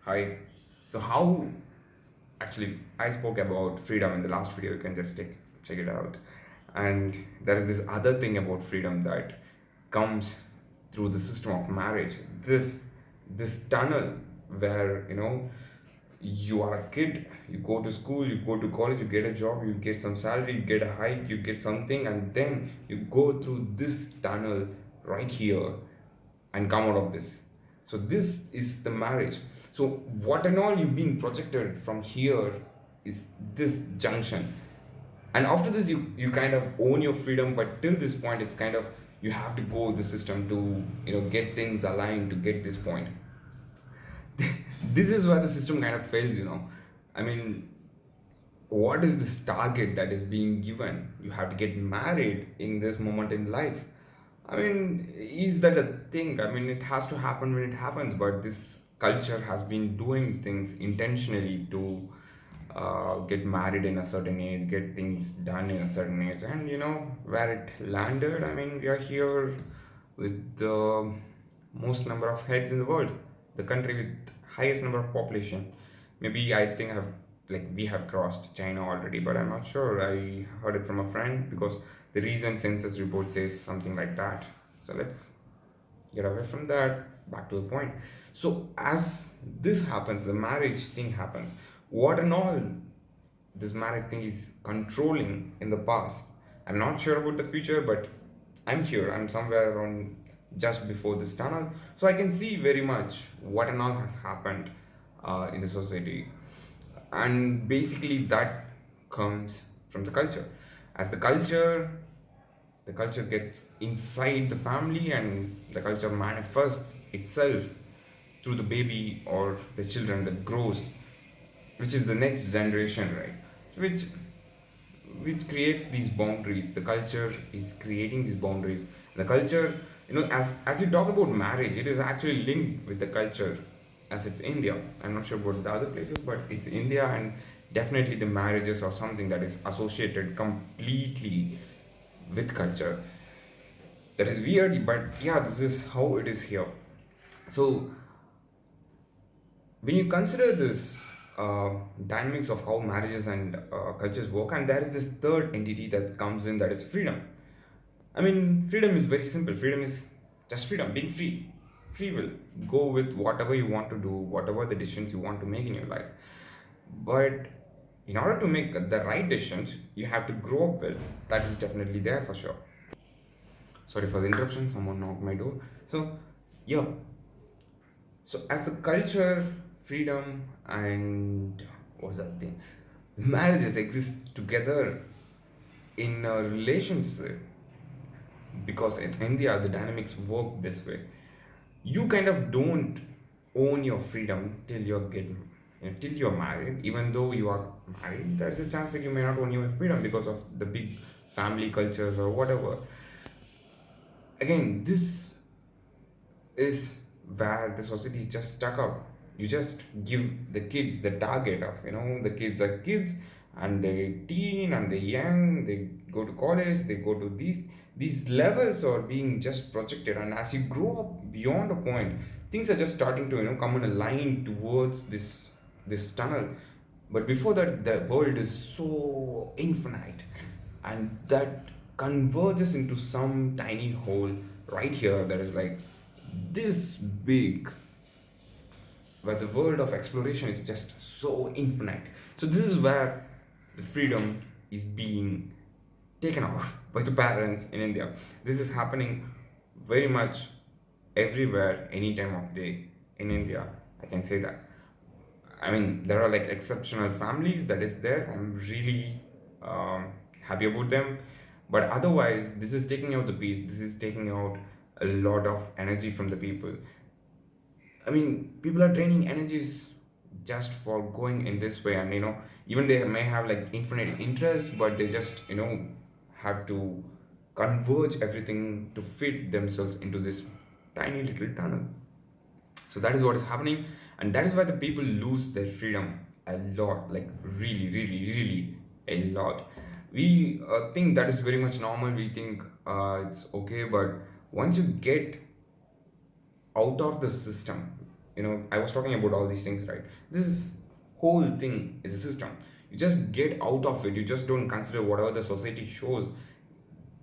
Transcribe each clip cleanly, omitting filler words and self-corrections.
Hi. So how actually I spoke about freedom in the last video. You can just check it out. And there is this other thing about freedom that comes through the system of marriage. This tunnel where you are a kid, you go to school, you go to college, you get a job, you get some salary, you get a hike, you get something, and then you go through this tunnel right here and come out of this. So this is the marriage. So what and all you've been projected from here is this junction, and after this you kind of own your freedom, but till this point it's kind of you have to go the system to get things aligned to get this point. This is where the system kind of fails. I mean, what is this target that is being given? You have to get married in this moment in life. I mean, is that a thing? I mean, it has to happen when it happens, but this culture has been doing things intentionally to get married in a certain age, get things done in a certain age, and where it landed. I mean, we are here with the most number of heads in the world, the country with highest number of population. Maybe I think I've like we have crossed China already, but I'm not sure. I heard it from a friend because the recent census report says something like that. So let's get away from that, back to the point. So as this happens, the marriage thing happens. What and all this marriage thing is controlling in the past. I'm not sure about the future, but I'm here. I'm somewhere around just before this tunnel, so I can see very much what and all has happened in the society, and basically that comes from the culture. As the culture gets inside the family, and the culture manifests itself through the baby or the children that grows, which is the next generation, right? Which creates these boundaries. The culture is creating these boundaries. The culture, as you talk about marriage, it is actually linked with the culture, as it's India. I'm not sure about the other places, but it's India, and definitely the marriages are something that is associated completely with culture. That is weird, but yeah, this is how it is here. So when you consider this dynamics of how marriages and cultures work, and there is this third entity that comes in, that is freedom. I mean, freedom is very simple. Freedom is just freedom, being free, free will. Go with whatever you want to do, whatever the decisions you want to make in your life. But in order to make the right decisions, you have to grow up well. That is definitely there for sure. Sorry for the interruption. Someone knocked my door. So, yeah. So as the culture, freedom, and what's that thing? Marriages exist together in a relationship because it's India, the dynamics work this way. You kind of don't own your freedom till you're married. Even though you are married, there's a chance that you may not own your freedom because of the big family cultures or whatever. Again, this is where the society is just stuck up. You just give the kids the target of, the kids are kids, and they teen and they young, they go to college, they go to these levels are being just projected, and as you grow up beyond a point, things are just starting to come in a line towards this tunnel. But before that, the world is so infinite, and that converges into some tiny hole right here that is like this big, where the world of exploration is just so infinite. So this is where the freedom is being taken out by the parents in India. This is happening very much everywhere, any time of day in India. I can say that. I mean, there are like exceptional families that is there. I'm really happy about them. But otherwise, this is taking out the peace. This is taking out a lot of energy from the people. I mean, people are draining energies just for going in this way, and even they may have like infinite interest, but they just have to converge everything to fit themselves into this tiny little tunnel. So that is what is happening, and that is why the people lose their freedom a lot, like really, really, really a lot. We think that is very much normal. We think it's okay, but once you get out of the system, I was talking about all these things, right? This whole thing is a system. You just get out of it. You just don't consider whatever the society shows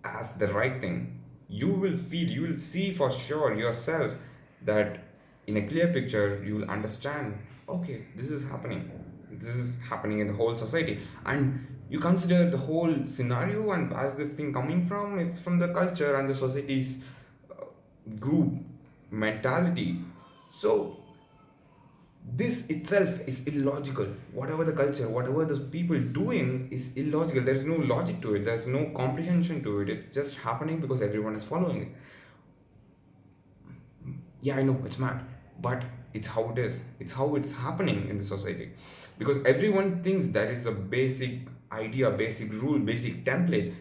as the right thing. You will see for sure yourself that in a clear picture, you will understand, okay, this is happening in the whole society. And you consider the whole scenario, and where's this thing coming from? It's from the culture and the society's group mentality. So this itself is illogical. Whatever the culture, whatever the people doing is illogical. There is no logic to it, there's no comprehension to it. It's just happening because everyone is following it. Yeah, I know it's mad, but it's how it is. It's how it's happening in the society, because everyone thinks that is a basic idea, basic rule, basic template.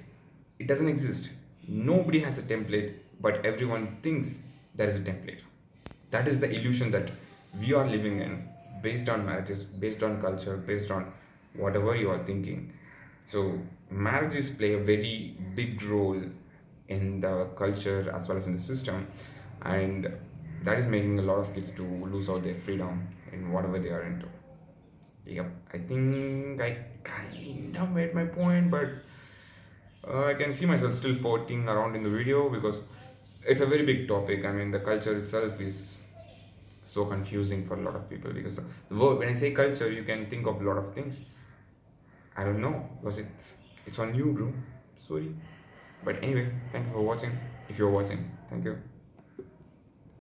It doesn't exist. Nobody has a template, but everyone thinks there is a template. That is the illusion that we are living in, based on marriages, based on culture, based on whatever you are thinking. So marriages play a very big role in the culture as well as in the system, and that is making a lot of kids to lose out their freedom in whatever they are into. Yep, I think I kind of made my point, but I can see myself still floating around in the video because it's a very big topic. I mean, the culture itself is so confusing for a lot of people, because the word, when I say culture, you can think of a lot of things. I don't know, because it's on you, bro. Sorry. But anyway, thank you for watching. If you're watching, thank you.